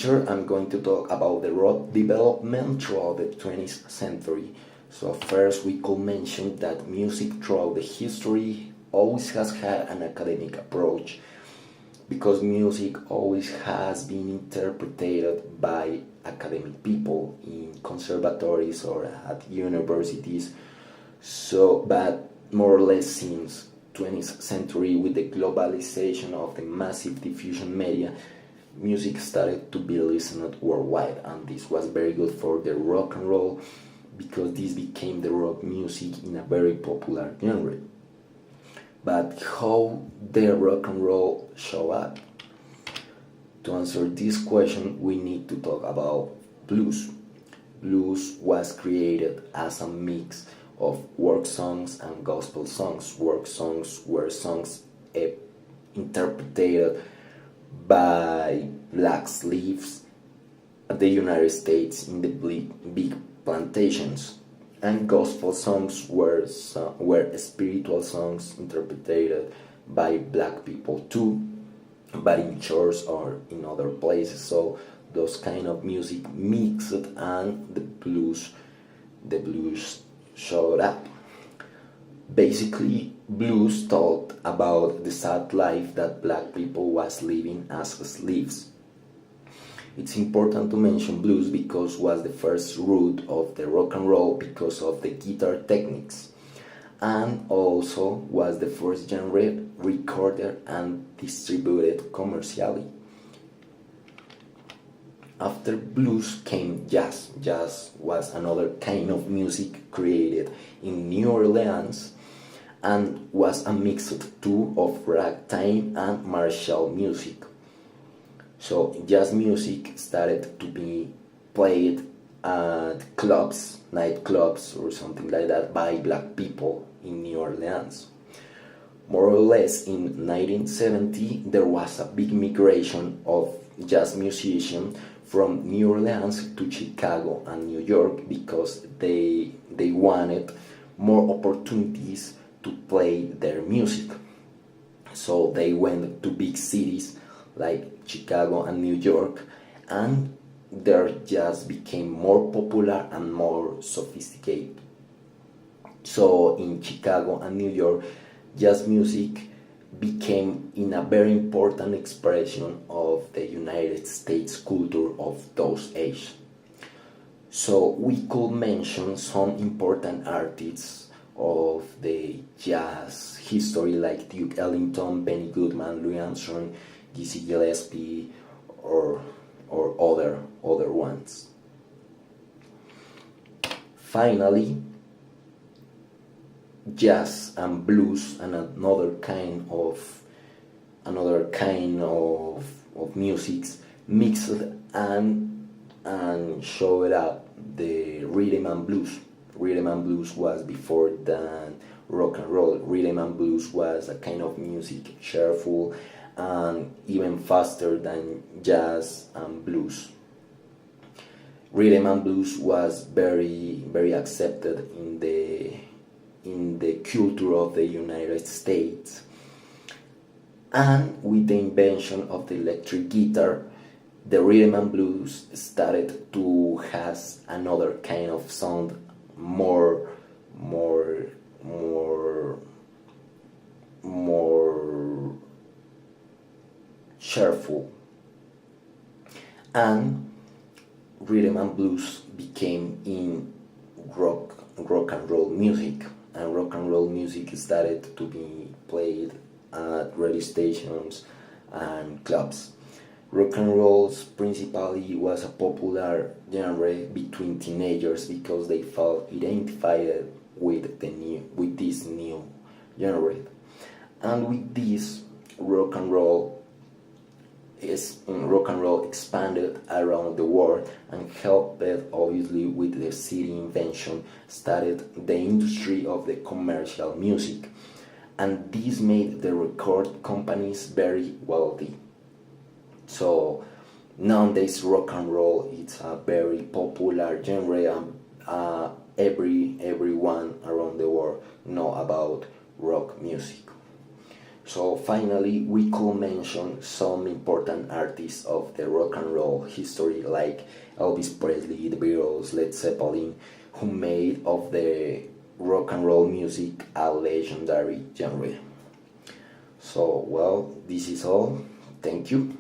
later I'm going to talk about the rock development throughout the 20th century. So first we could mention that music throughout the history always has had an academic approach, because music always has been interpreted by academic people in conservatories or at universities. So, but more or less since 20th century, with the globalization of the massive diffusion media, music started to be listened worldwide, and this was very good for the rock and roll, because this became the rock music in a very popular genre. But how the rock and roll show up? To answer this question, we need to talk about blues. Blues was created as a mix of work songs and gospel songs. Work songs were songs interpreted by black slaves at the United States in the big plantations, and gospel songs were spiritual songs interpreted by black people too, but in church or in other places. So those kind of music mixed, and the blues showed up. Basically, blues talked about the sad life that black people was living as slaves. It's important to mention blues because was the first root of the rock and roll because of the guitar techniques, and also was the first genre recorded and distributed commercially. After blues came jazz. Jazz was another kind of music created in New Orleans and was a mix too of ragtime and martial music. So jazz music started to be played at clubs, nightclubs or something like that, by black people in New Orleans. More or less in 1970 there was a big migration of jazz musicians from New Orleans to Chicago and New York, because they wanted more opportunities to play their music. So they went to big cities like Chicago and New York, and their jazz became more popular and more sophisticated. So in Chicago and New York, jazz music became in a very important expression of the United States culture of those ages. So we could mention some important artists of the jazz history like Duke Ellington, Benny Goodman, Louis Armstrong, Dizzy Gillespie, or other ones. Finally, jazz and blues and another kind of musics mixed and showed up the rhythm and blues. Rhythm and blues was before than rock and roll. Rhythm and blues was a kind of music cheerful and even faster than jazz and blues. Rhythm and blues was very accepted in the culture of the United States. And with the invention of the electric guitar, the rhythm and blues started to has another kind of sound, more cheerful, and rhythm and blues became in rock and roll music, and rock and roll music started to be played at radio stations and clubs. Rock and roll principally was a popular genre between teenagers because they felt identified with this new genre, and with this rock and roll expanded around the world and helped, obviously, with the CD invention started the industry of the commercial music, and this made the record companies very wealthy. So nowadays rock and roll it's a very popular genre, and everyone around the world know about rock music. So finally, we could mention some important artists of the rock and roll history like Elvis Presley, the Beatles, Led Zeppelin, who made of the rock and roll music a legendary genre. So well, this is all. Thank you.